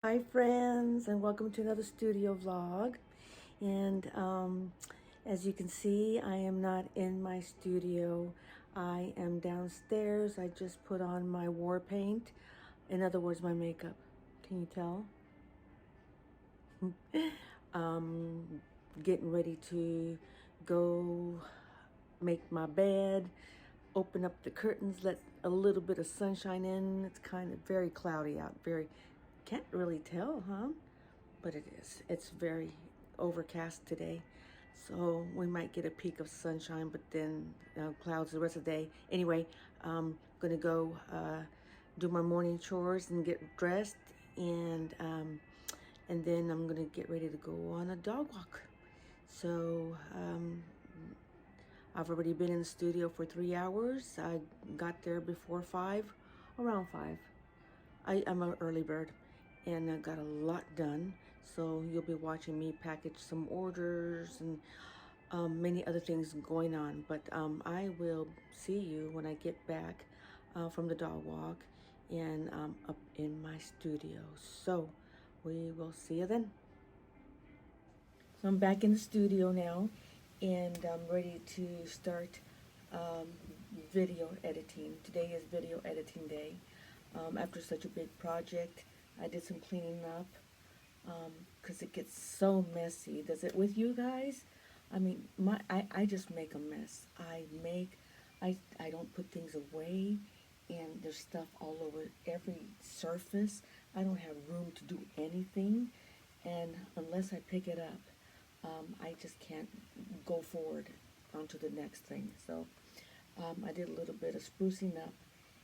Hi friends, and welcome to another studio vlog. And as you can see, I am not in my studio. I am downstairs. I just put on my war paint. In other words, my makeup. Can you tell? Getting ready to go make my bed, open up the curtains, let a little bit of sunshine in. It's kind of very cloudy out. Can't really tell, huh? But it is. It's very overcast today. So we might get a peak of sunshine, but then clouds the rest of the day. Anyway, I'm going to go do my morning chores and get dressed. And then I'm going to get ready to go on a dog walk. So I've already been in the studio for 3 hours. I got there before 5, around 5. I'm an early bird, and I got a lot done. So you'll be watching me package some orders and many other things going on. But I will see you when I get back from the dog walk and up in my studio. So we will see you then. So I'm back in the studio now, and I'm ready to start um, video editing. Today is video editing day. After such a big project, I did some cleaning up because it gets so messy. Does it with you guys? I mean, I just make a mess. I don't put things away, and there's stuff all over every surface. I don't have room to do anything, and unless I pick it up, I just can't go forward onto the next thing. So I did a little bit of sprucing up,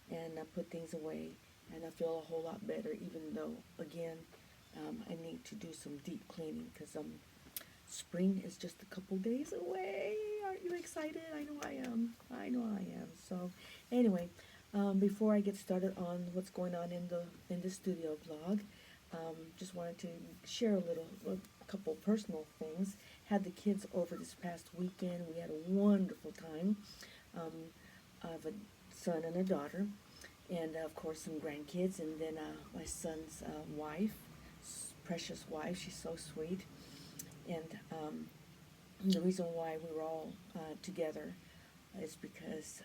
and I put things away, and I feel a whole lot better, even though, again, I need to do some deep cleaning because spring is just a couple days away. Aren't you excited? I know I am. I know I am. So anyway, before I get started on what's going on in the studio vlog, just wanted to share a couple personal things. Had the kids over this past weekend. We had a wonderful time. I have a son and a daughter, and of course some grandkids, and then my son's wife, precious wife. She's so sweet, and the reason why we were all together is because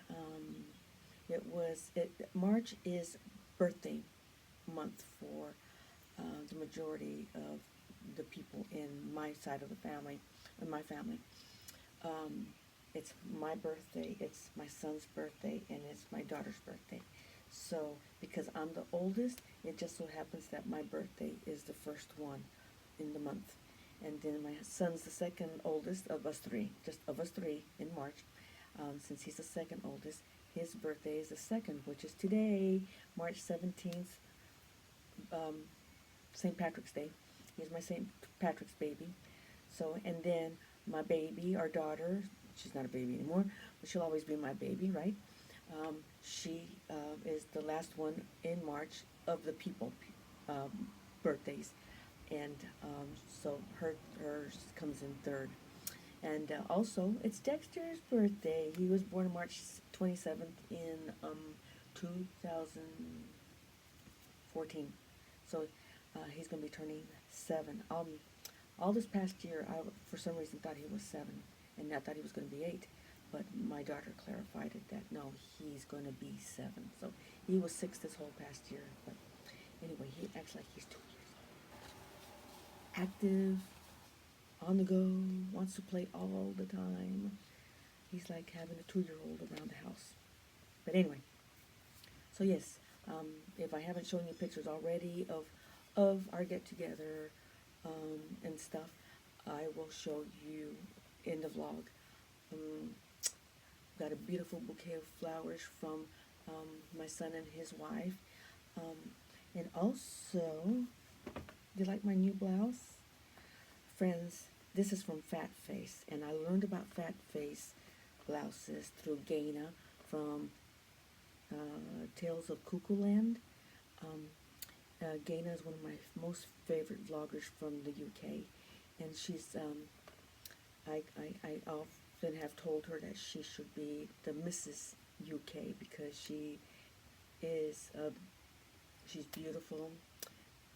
March is birthday month for the majority of the people in my side of the family, in my family. It's my birthday, it's my son's birthday, and it's my daughter's birthday. So, because I'm the oldest, it just so happens that my birthday is the first one in the month. And then my son's the second oldest of us three, just of us three in March. Since he's the second oldest, his birthday is the second, which is today, March 17th, St. Patrick's Day. He's my St. Patrick's baby. So, and then my baby, our daughter, she's not a baby anymore, but she'll always be my baby, right? She is the last one in March of the people birthdays, and so hers comes in third. And also, it's Dexter's birthday. He was born March 27th in 2014. So he's going to be turning 7. All this past year, I for some reason thought he was 7, and I thought he was going to be 8. But my daughter clarified it that no, he's going to be 7. So he was 6 this whole past year. But anyway, he acts like he's 2 years old. Active, on the go, wants to play all the time. He's like having a 2-year-old around the house. But anyway, so yes, if I haven't shown you pictures already of our get-together and stuff, I will show you in the vlog. Got a beautiful bouquet of flowers from my son and his wife. And also, you like my new blouse? Friends, this is from Fat Face, and I learned about Fat Face blouses through Gayna from Tales of Cuckoo Land. Gayna is one of my most favorite vloggers from the UK, and she's I often have told her that she should be the Mrs. UK because she is she's beautiful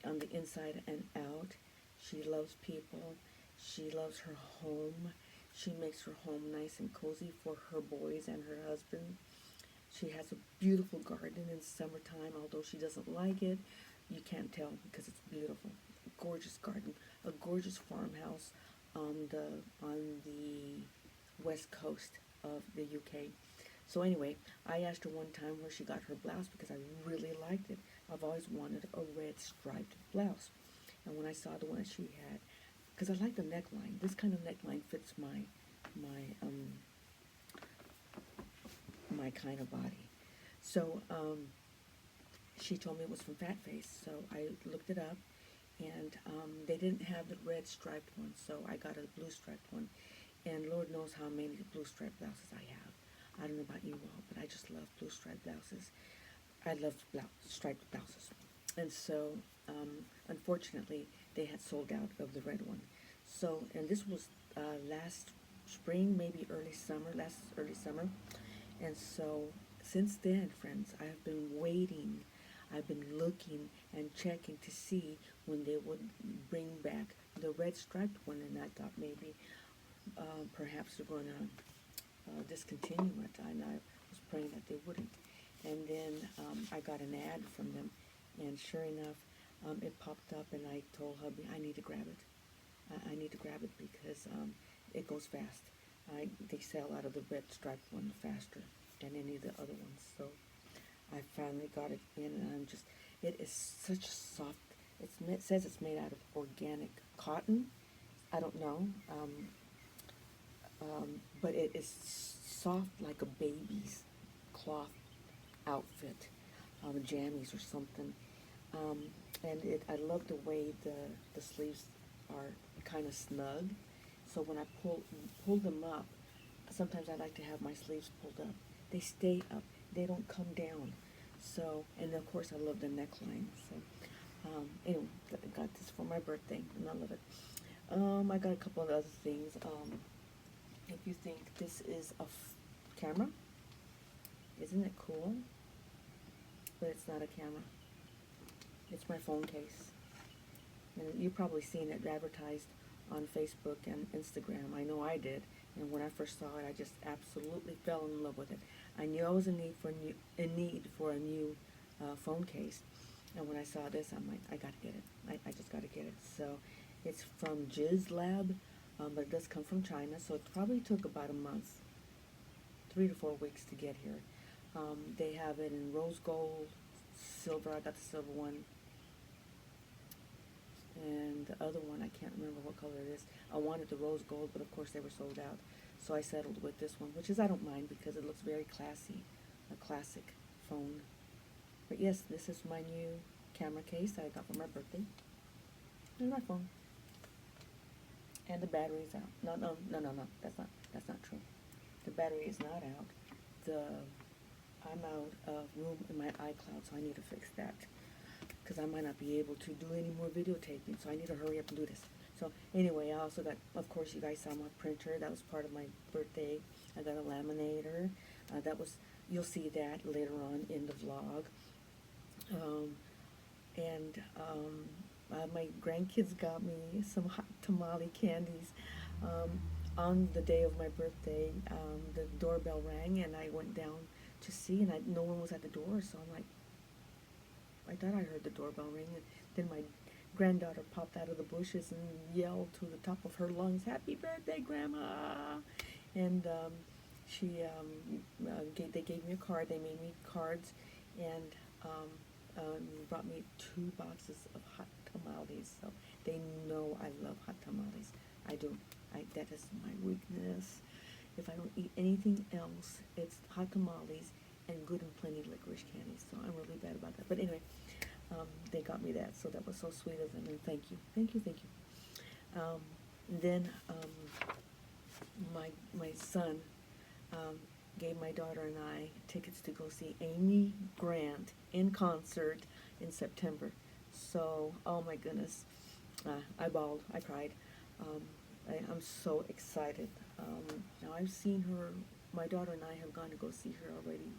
on the inside and out. She loves people. She loves her home. She makes her home nice and cozy for her boys and her husband. She has a beautiful garden in summertime, although she doesn't like it. You can't tell because it's beautiful. A gorgeous garden, a gorgeous farmhouse on the west coast of the UK. So anyway, I asked her one time where she got her blouse because I really liked it. I've always wanted a red striped blouse. And when I saw the one that she had, because I like the neckline, this kind of neckline fits my kind of body. So she told me it was from Fat Face, so I looked it up, and they didn't have the red striped one, so I got a blue striped one. And Lord knows how many blue striped blouses I have. I don't know about you all, but I just love blue striped blouses. I love striped blouses. And so, unfortunately, they had sold out of the red one. So, and this was last spring, maybe last early summer. And so, since then, friends, I have been waiting. I've been looking and checking to see when they would bring back the red striped one, and I thought maybe perhaps they're going to discontinue it, and I was praying that they wouldn't. And then I got an ad from them, and sure enough, it popped up, and I told hubby, I need to grab it. I need to grab it because it goes fast. They sell out of the red striped one faster than any of the other ones. So I finally got it in, and it is such soft. It says it's made out of organic cotton. I don't know, but it is soft like a baby's cloth outfit, jammies or something. And I love the way the sleeves are kind of snug. So when I pull them up, sometimes I like to have my sleeves pulled up. They stay up. They don't come down. So, and of course I love the neckline. So, anyway, I got this for my birthday, and I love it. I got a couple of other things. If you think this is a camera, isn't it cool? But it's not a camera. It's my phone case. And you've probably seen it advertised on Facebook and Instagram. I know I did. And when I first saw it, I just absolutely fell in love with it. I knew I was in need for a new phone case. And when I saw this, I'm like, I gotta get it. I just gotta get it. So it's from Jizz Lab, but it does come from China. So it probably took about a month, 3 to 4 weeks to get here. They have it in rose gold, silver. I got the silver one. And the other one, I can't remember what color it is. I wanted the rose gold, but of course they were sold out. So I settled with this one, which is, I don't mind because it looks very classy, a classic phone. But yes, this is my new camera case that I got for my birthday. There's my phone. And the battery's out. No, that's not true. The battery is not out. I'm out of room in my iCloud, so I need to fix that, because I might not be able to do any more videotaping, so I need to hurry up and do this. So anyway, I also got, of course, you guys saw my printer. That was part of my birthday. I got a laminator. You'll see that later on in the vlog. My grandkids got me some hot tamale candies. On the day of my birthday, the doorbell rang, and I went down to see, and no one was at the door, so I'm like, I thought I heard the doorbell ring, and then my granddaughter popped out of the bushes and yelled to the top of her lungs, "Happy birthday, Grandma!" And they gave me a card. They made me cards, and brought me 2 boxes of hot tamales. So they know I love hot tamales. I do. That is my weakness. If I don't eat anything else, it's hot tamales and good and plenty licorice candies. So I'm really bad about that. But anyway, they got me that, so that was so sweet of them, and thank you. Then my son gave my daughter and I tickets to go see Amy Grant in concert in September. So, oh my goodness, I bawled, I cried. I'm so excited. Now I've seen her, my daughter and I have gone to go see her already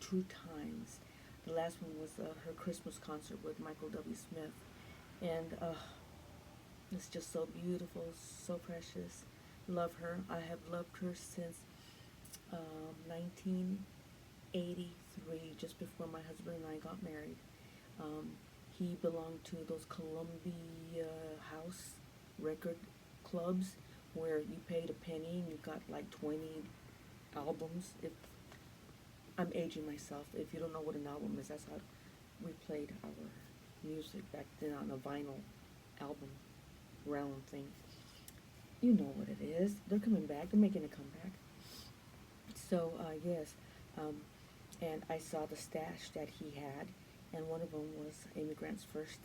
2 times. The last one was her Christmas concert with Michael W. Smith, and it's just so beautiful, so precious. Love her. I have loved her since 1983, just before my husband and I got married. Um, he belonged to those Columbia House record clubs where you paid a penny and you got like 20 albums. If I'm aging myself, if you don't know what an album is, that's how we played our music back then, on a vinyl album round thing. You know what it is. They're coming back. They're making a comeback. So yes, um, and I saw the stash that he had, and one of them was Amy Grant's first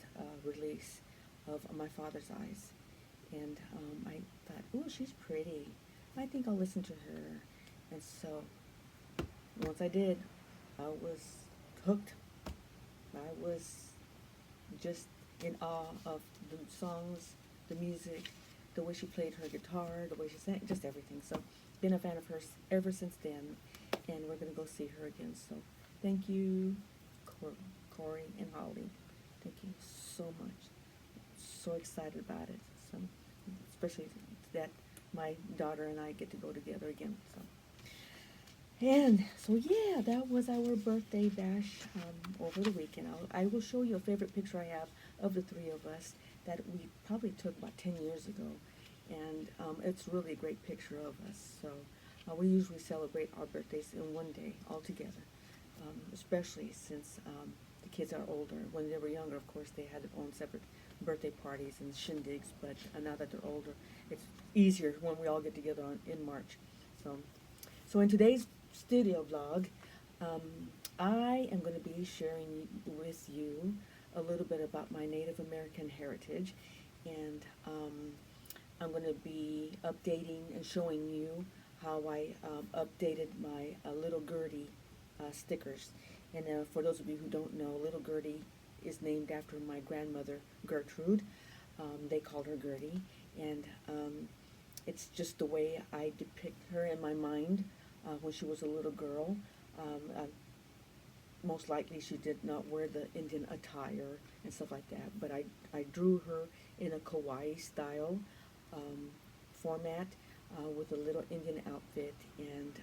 release of My Father's Eyes, and I thought, oh, she's pretty. I think I'll listen to her, and so once I did, I was hooked. I was just in awe of the songs, the music, the way she played her guitar, the way she sang, just everything. So, been a fan of hers ever since then, and we're going to go see her again. So, thank you, Corey and Holly. Thank you so much. So excited about it. So, especially that my daughter and I get to go together again. So. And so yeah, that was our birthday bash over the weekend. I will show you a favorite picture I have of the three of us that we probably took about 10 years ago. And it's really a great picture of us. So we usually celebrate our birthdays in one day all together, especially since the kids are older. When they were younger, of course, they had their own separate birthday parties and shindigs, but now that they're older, it's easier when we all get together in March. So in today's studio vlog, I am going to be sharing with you a little bit about my Native American heritage, and I'm going to be updating and showing you how I updated my little Gertie stickers. And for those of you who don't know, little Gertie is named after my grandmother, Gertrude. They called her Gertie, and it's just the way I depict her in my mind. When she was a little girl, most likely she did not wear the Indian attire and stuff like that, but I drew her in a kawaii style format with a little Indian outfit, and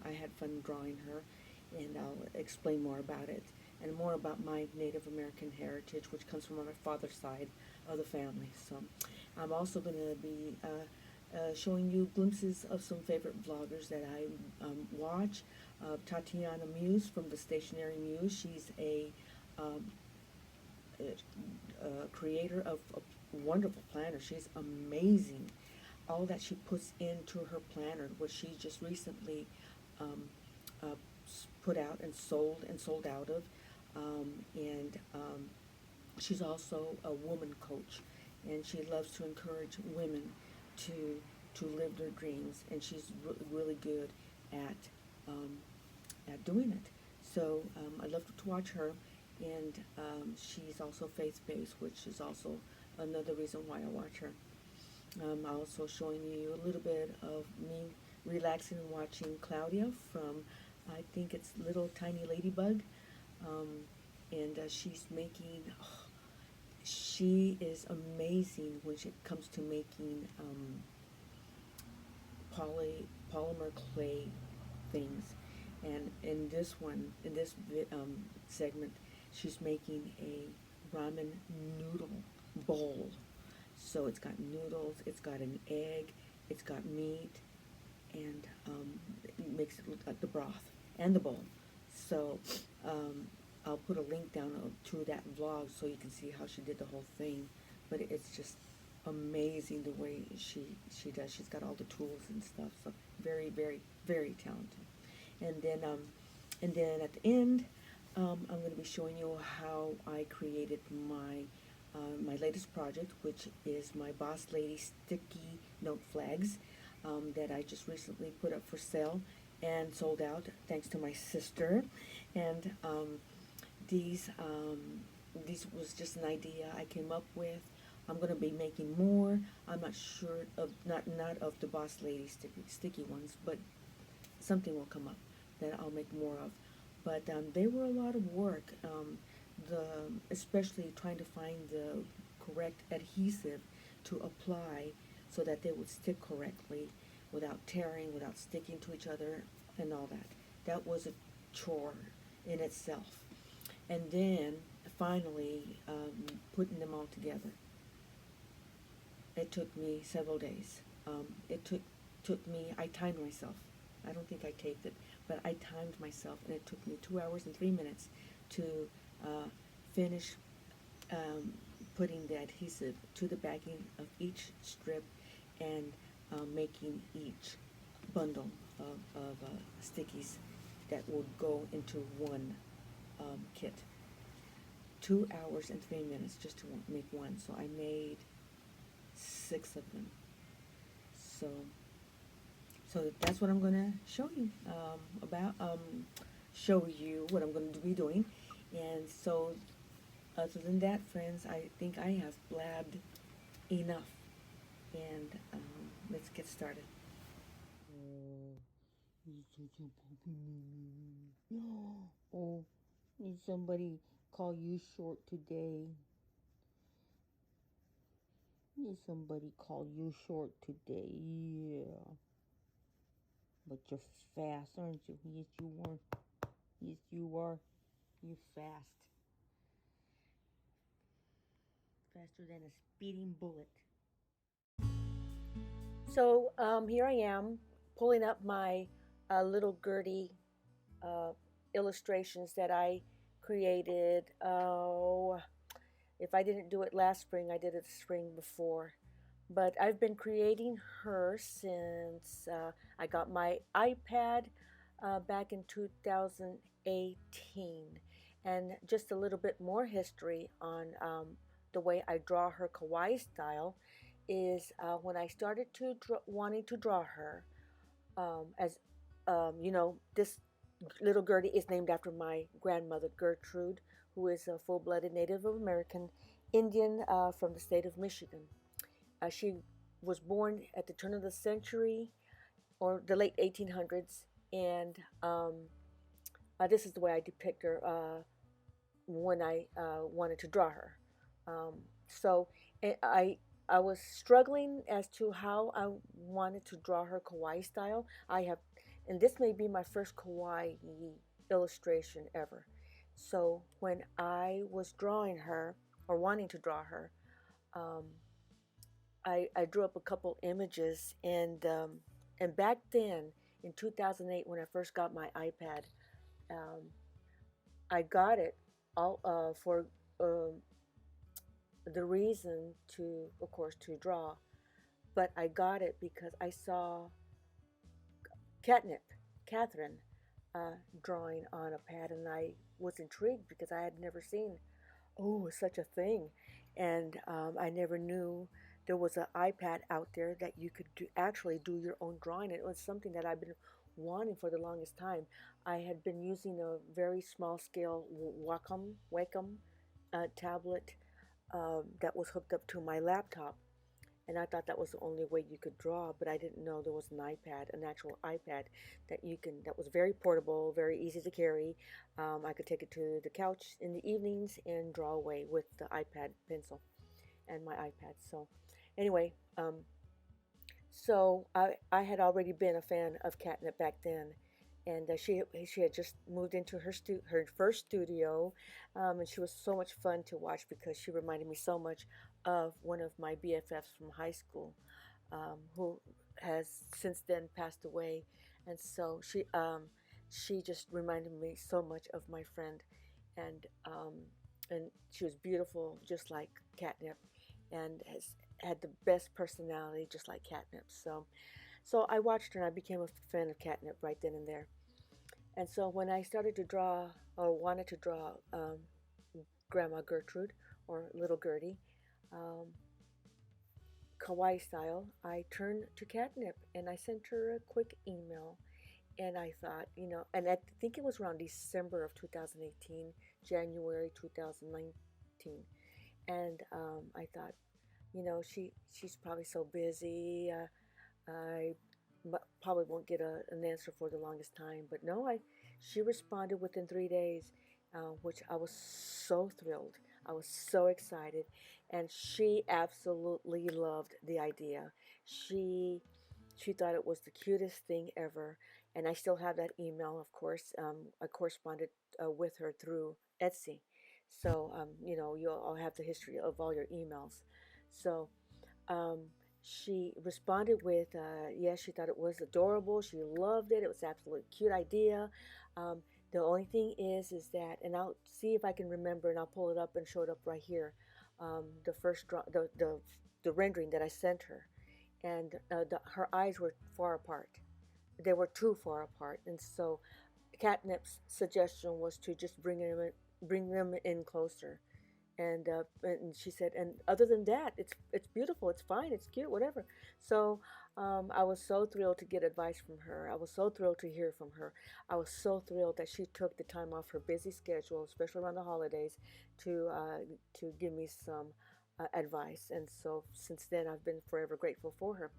I had fun drawing her, and I'll explain more about it, and more about my Native American heritage, which comes from my father's side of the family. So I'm also going to be showing you glimpses of some favorite vloggers that I watch. Tatiana Muse from the Stationery Muse. She's a creator of a wonderful planner. She's amazing. All that she puts into her planner, which she just recently put out and sold out of. And she's also a woman coach, and she loves to encourage women to live their dreams, and she's really good at doing it. So I love to watch her, and she's also faith-based, which is also another reason why I watch her. I'm also showing you a little bit of me relaxing and watching Claudia from, I think it's Little Tiny Ladybug, and she's making, she is amazing when it comes to making polymer clay things. And in this segment, she's making a ramen noodle bowl. So it's got noodles, it's got an egg, it's got meat, and it makes it look like the broth and the bowl. So I'll put a link down to that vlog so you can see how she did the whole thing. But it's just amazing the way she does. She's got all the tools and stuff. So very, very, very talented. And then at the end, I'm going to be showing you how I created my latest project, which is my Boss Lady sticky note flags that I just recently put up for sale and sold out thanks to my sister. And these was just an idea I came up with. I'm going to be making more. I'm not sure of not of the Boss Lady sticky ones, but something will come up that I'll make more of. but they were a lot of work. The especially trying to find the correct adhesive to apply so that they would stick correctly without tearing, without sticking to each other, and all that. That was a chore in itself. And then finally putting them all together. It took me several days. It took me. I timed myself. I don't think I taped it, but I timed myself, and it took me 2 hours and 3 minutes to uh, finish putting the adhesive to the backing of each strip and making each bundle of stickies that would go into one kit. 2 hours and 3 minutes just to make one. So I made 6 of them. So that's what I'm gonna show you show you what I'm going to be doing. And so other than that, friends, I think I have blabbed enough. And let's get started. Oh, did somebody call you short today? Did somebody call you short today? Yeah. But you're fast, aren't you? Yes, you are. Yes, you are. You're fast. Faster than a speeding bullet. So here I am pulling up my little Gertie illustrations that I created. Oh, if I didn't do it last spring, I did it the spring before. But I've been creating her since I got my iPad back in 2018. And just a little bit more history on the way I draw her kawaii style is when I started to wanting to draw her, as you know, this little Gertie is named after my grandmother Gertrude, who is a full-blooded Native American Indian from the state of Michigan. She was born at the turn of the century or the late 1800s, and this is the way I depict her when I wanted to draw her. So I was struggling as to how I wanted to draw her kawaii style. And this may be my first kawaii illustration ever. So when I was drawing her or wanting to draw her, um, I drew up a couple images, and back then in 2008 when I first got my iPad, um, I got it all for the reason to, of course, to draw, but I got it because I saw Catherine, drawing on a pad, and I was intrigued because I had never seen, oh, such a thing, and I never knew there was an iPad out there that you could actually do your own drawing. It was something that I've been wanting for the longest time. I had been using a very small scale Wacom tablet that was hooked up to my laptop, and I thought that was the only way you could draw, but I didn't know there was an iPad, an actual iPad that was very portable, very easy to carry. I could take it to the couch in the evenings and draw away with the iPad pencil and my iPad. So anyway, so I had already been a fan of Catnip back then, and she had just moved into her first studio, and she was so much fun to watch because she reminded me so much of one of my BFFs from high school, who has since then passed away, and so she just reminded me so much of my friend, and and she was beautiful just like Catnip, and has had the best personality just like Catnip. So I watched her and I became a fan of Catnip right then and there. And so when I started to draw or wanted to draw Grandma Gertrude or Little Gertie, um, kawaii style, I turned to Catnip and I sent her a quick email. And I thought, and I think it was around December of 2018, January 2019. And I thought, she's probably so busy. I probably won't get an answer for the longest time. But no, she responded within 3 days, which I was so thrilled. I was so excited, and she absolutely loved the idea. She she thought it was the cutest thing ever, and I still have that email. Of course, I corresponded with her through Etsy, so you'll all have the history of all your emails. So um, she responded with, yes, she thought it was adorable. She loved it. It was an absolutely cute idea. Um, the only thing is that, and I'll see if I can remember, and I'll pull it up and show it up right here. The first draw, the rendering that I sent her, and her eyes were far apart. They were too far apart, and so Catnip's suggestion was to just bring them in closer. And she said, and other than that, it's beautiful, it's fine, it's cute, whatever. So I was so thrilled to get advice from her. I was so thrilled to hear from her. I was so thrilled that she took the time off her busy schedule, especially around the holidays, to give me some advice. And so since then, I've been forever grateful for her.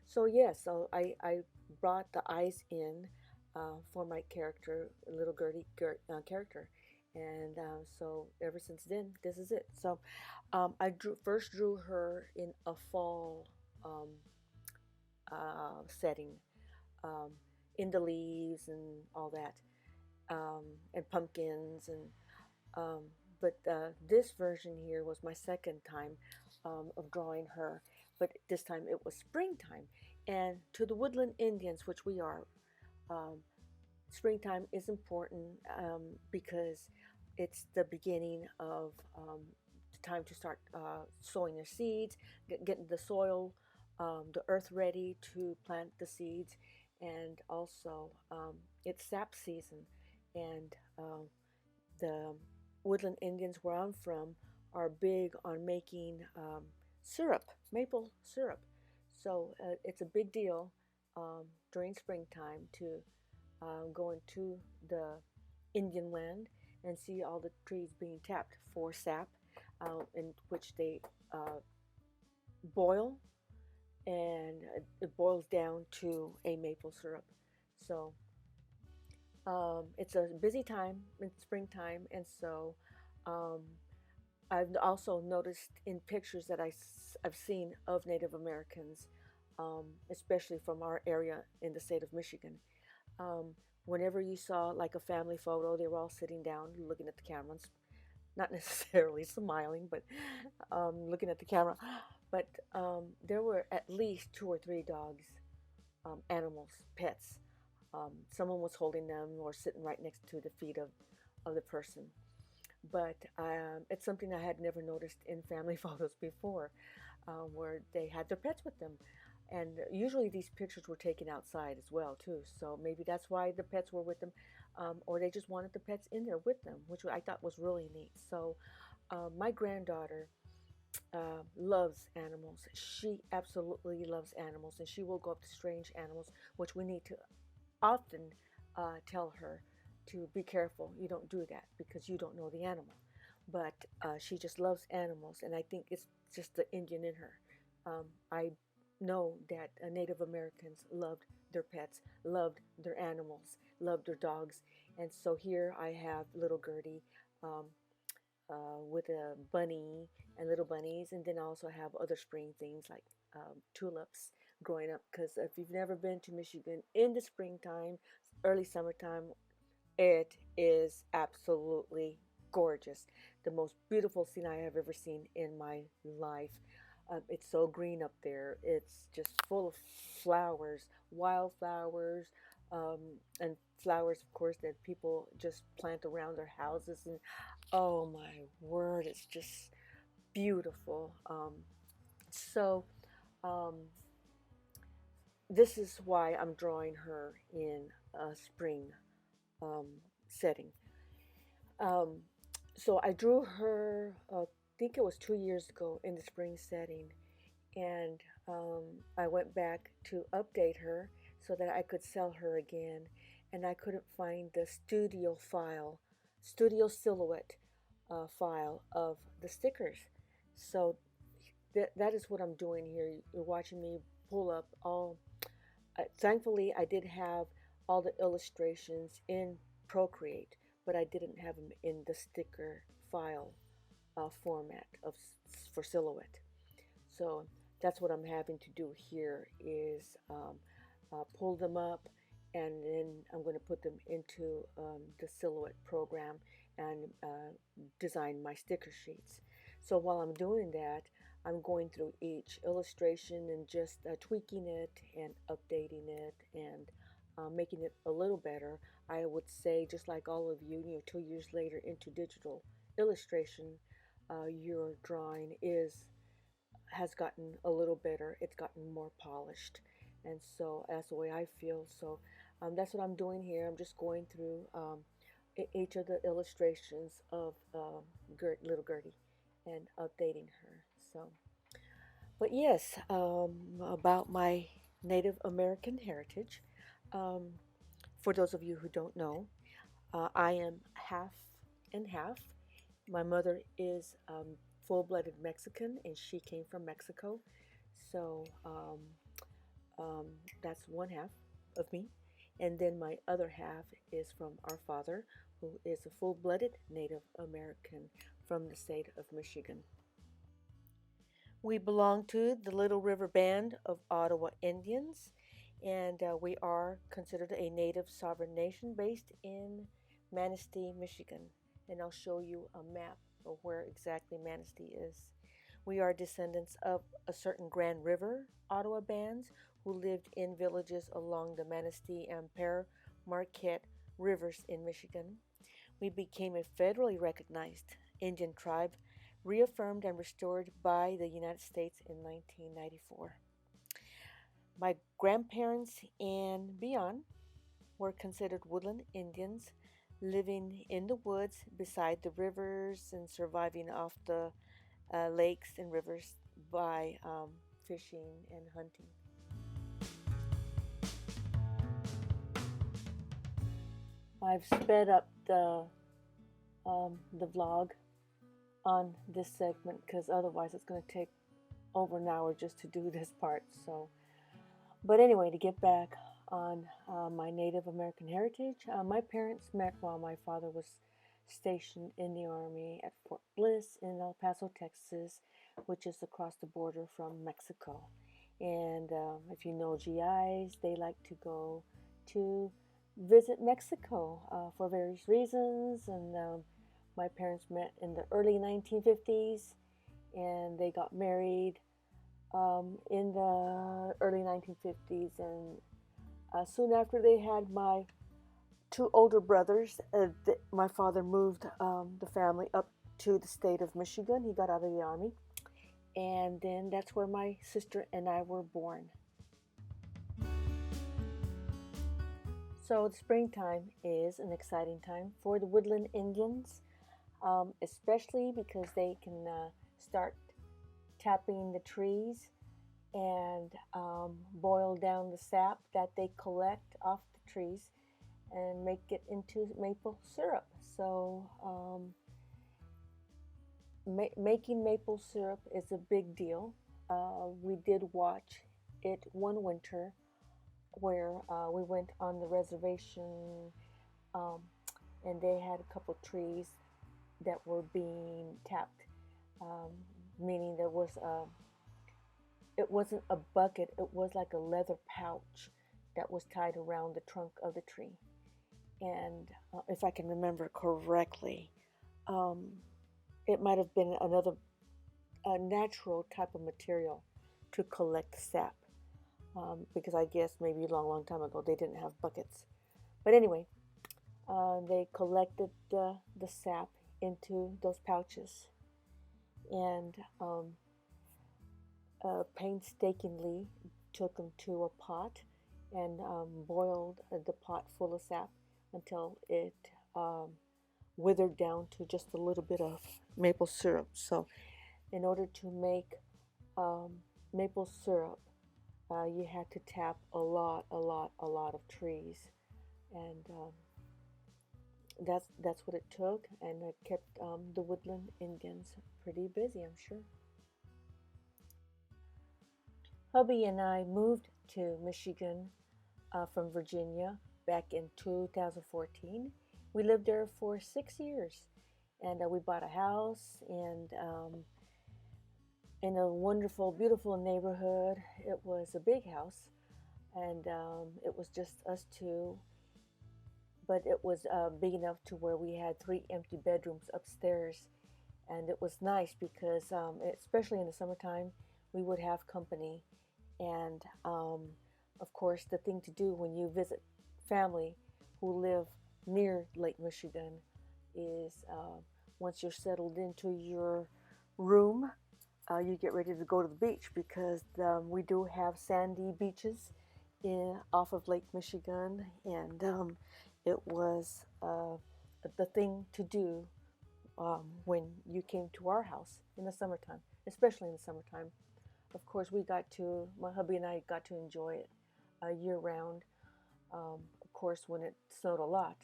So yes, I brought the eyes in for my character, little Gertie character, and so ever since then, this is it. So I first drew her in a fall setting, um, in the leaves and all that, and pumpkins, and um, but this version here was my second time of drawing her, but this time it was springtime, and to the woodland Indians, which we are. Um, Springtime is important because it's the beginning of the time to start sowing your seeds, getting the soil, the earth ready to plant the seeds, and also it's sap season. And the woodland Indians where I'm from are big on making syrup, maple syrup. So it's a big deal during springtime to go into the Indian land and see all the trees being tapped for sap, in which they boil, and it boils down to a maple syrup. So it's a busy time in springtime, and so um, I've also noticed in pictures that I've seen of Native Americans, especially from our area in the state of Michigan. Um, Whenever you saw like a family photo, they were all sitting down looking at the camera, not necessarily smiling, but looking at the camera. But there were at least two or three dogs, animals, pets. Someone was holding them or sitting right next to the feet of the person. But it's something I had never noticed in family photos before, where they had their pets with them. And usually these pictures were taken outside as well too. So maybe that's why the pets were with them, or they just wanted the pets in there with them, which I thought was really neat. So my granddaughter loves animals. She absolutely loves animals, and she will go up to strange animals, which we need to often tell her to be careful. You don't do that because you don't know the animal. But she just loves animals, and I think it's just the Indian in her. I know that Native Americans loved their pets, loved their animals, loved their dogs, and so here I have little Gertie um, with a bunny and little bunnies, and then I also have other spring things like tulips growing up. Because if you've never been to Michigan in the springtime, early summertime, it is absolutely gorgeous. The most beautiful scene I have ever seen in my life. It's so green up there. It's just full of flowers, wildflowers, and flowers, of course, that people just plant around their houses. And oh my word, it's just beautiful. So, um, this is why I'm drawing her in a spring um, setting. Um, so I drew her, I think it was 2 years ago in the spring setting, and I went back to update her so that I could sell her again, and I couldn't find the studio silhouette file of the stickers. So that is what I'm doing here. You're watching me pull up all. Thankfully, I did have all the illustrations in Procreate, but I didn't have them in the sticker file format for silhouette. So that's what I'm having to do here is pull them up, and then I'm going to put them into the silhouette program and design my sticker sheets. So while I'm doing that, I'm going through each illustration and just tweaking it and updating it and making it a little better. I would say, just like all of you, 2 years later into digital illustration, your drawing has gotten a little better. It's gotten more polished, and so that's the way I feel. So that's what I'm doing here. I'm just going through each of the illustrations of little Gertie and updating her. So, but yes, about my Native American heritage. Um, for those of you who don't know, I am half and half. My mother is full-blooded Mexican, and she came from Mexico. So that's one half of me. And then my other half is from our father, who is a full-blooded Native American from the state of Michigan. We belong to the Little River Band of Ottawa Indians, and we are considered a native sovereign nation based in Manistee, Michigan. And I'll show you a map of where exactly Manistee is. We are descendants of a certain Grand River Ottawa bands who lived in villages along the Manistee and Pere Marquette rivers in Michigan. We became a federally recognized Indian tribe, reaffirmed and restored by the United States in 1994. My grandparents and beyond were considered woodland Indians, living in the woods beside the rivers and surviving off the lakes and rivers by fishing and hunting. I've sped up the vlog on this segment because otherwise it's going to take over an hour just to do this part. So, but anyway, to get back on my Native American heritage, my parents met while my father was stationed in the Army at Fort Bliss in El Paso, Texas, which is across the border from Mexico. And if you know GIs, they like to go to visit Mexico for various reasons. And my parents met in the early 1950s, and they got married in the early 1950s. And soon after they had my two older brothers, my father moved the family up to the state of Michigan. He got out of the Army. And then that's where my sister and I were born. So the springtime is an exciting time for the woodland Indians, especially because they can start tapping the trees and boil down the sap that they collect off the trees and make it into maple syrup. So making maple syrup is a big deal. We did watch it one winter where we went on the reservation and they had a couple trees that were being tapped, meaning there was it wasn't a bucket, it was like a leather pouch that was tied around the trunk of the tree. And if I can remember correctly, it might have been a natural type of material to collect the sap, because I guess maybe a long time ago they didn't have buckets. But anyway, they collected the sap into those pouches and painstakingly took them to a pot and boiled the pot full of sap until it withered down to just a little bit of maple syrup. So in order to make maple syrup, you had to tap a lot of trees, and that's what it took, and it kept the woodland Indians pretty busy, I'm sure. Hubby and I moved to Michigan from Virginia back in 2014, we lived there for 6 years, and we bought a house and in a wonderful, beautiful neighborhood. It was a big house, and it was just us two, but it was big enough to where we had 3 empty bedrooms upstairs, and it was nice because, especially in the summertime, we would have company, and of course, the thing to do when you visit family who live near Lake Michigan is once you're settled into your room, you get ready to go to the beach because we do have sandy beaches off of Lake Michigan, and it was the thing to do when you came to our house in the summertime, especially in the summertime. Of course, my hubby and I got to enjoy it year round. Of course, when it snowed a lot,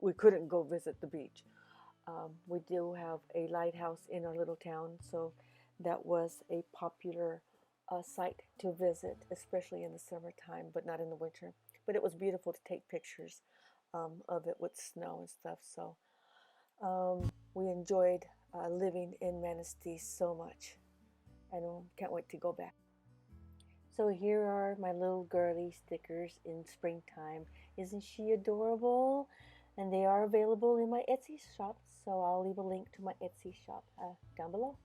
we couldn't go visit the beach. We do have a lighthouse in our little town, so that was a popular site to visit, especially in the summertime, but not in the winter. But it was beautiful to take pictures of it with snow and stuff. So we enjoyed living in Manistee so much. I can't wait to go back. So here are my little girly stickers in springtime. Isn't she adorable? And they are available in my Etsy shop, so I'll leave a link to my Etsy shop down below.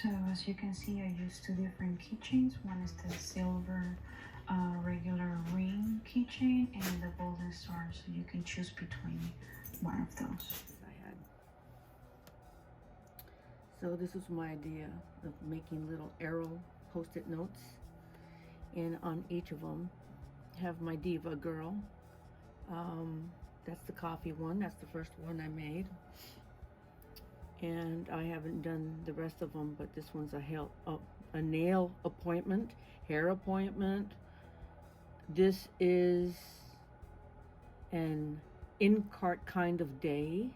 So as you can see, I used 2 different keychains. One is the silver regular ring keychain and the golden star, so you can choose between one of those. So this was my idea of making little arrow post-it notes, and on each of them have my diva girl. That's the coffee one. That's the first one I made. And I haven't done the rest of them, but this one's a nail appointment, hair appointment. This is an in-cart kind of day.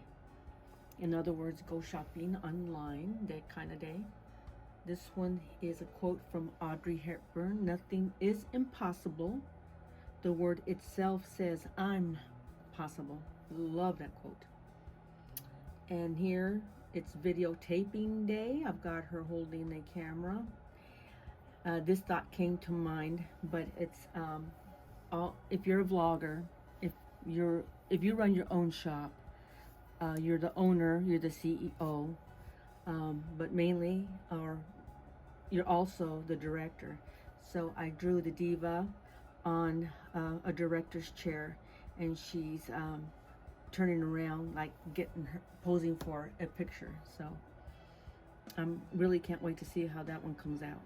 In other words, go shopping online, that kind of day. This one is a quote from Audrey Hepburn: "Nothing is impossible. The word itself says I'm possible." Love that quote. And here, it's videotaping day. I've got her holding a camera. This thought came to mind, but it's if you're a vlogger, if you run your own shop, you're the owner, you're the CEO, but mainly, you're also the director. So I drew the diva on a director's chair, and she's turning around, like posing for a picture. So I really can't wait to see how that one comes out.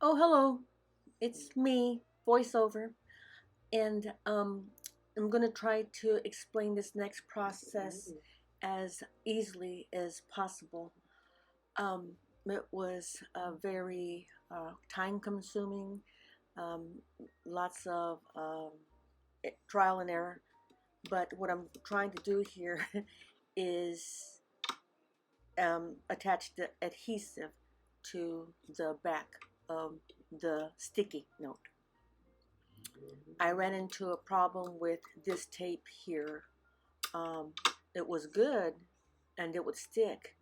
Oh, hello. It's me, voiceover, and I'm gonna try to explain this next process as easily as possible. Um, it was very time-consuming, um, lots of trial and error. But what I'm trying to do here is attach the adhesive to the back of the sticky note. I ran into a problem with this tape here. It was good and it would stick,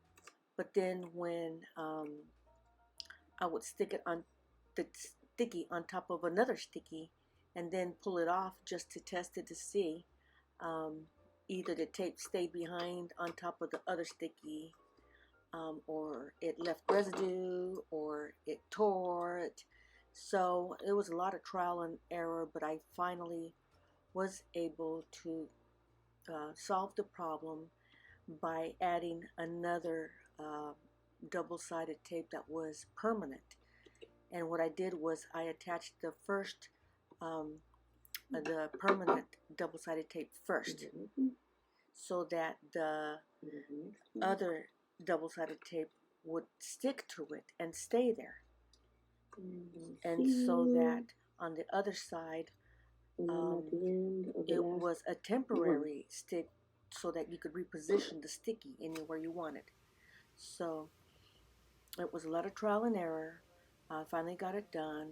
but then when I would stick it on the sticky on top of another sticky and then pull it off just to test it to see, um, either the tape stayed behind on top of the other sticky, or it left residue, or it tore it. So it was a lot of trial and error, but I finally was able to solve the problem by adding another double-sided tape that was permanent. And what I did was I attached the first, the permanent double-sided tape first, so that the other double-sided tape would stick to it and stay there. And so that on the other side, it was a temporary stick so that you could reposition the sticky anywhere you wanted. So it was a lot of trial and error. I finally got it done,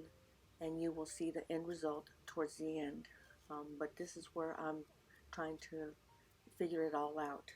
and you will see the end result towards the end. But this is where I'm trying to figure it all out.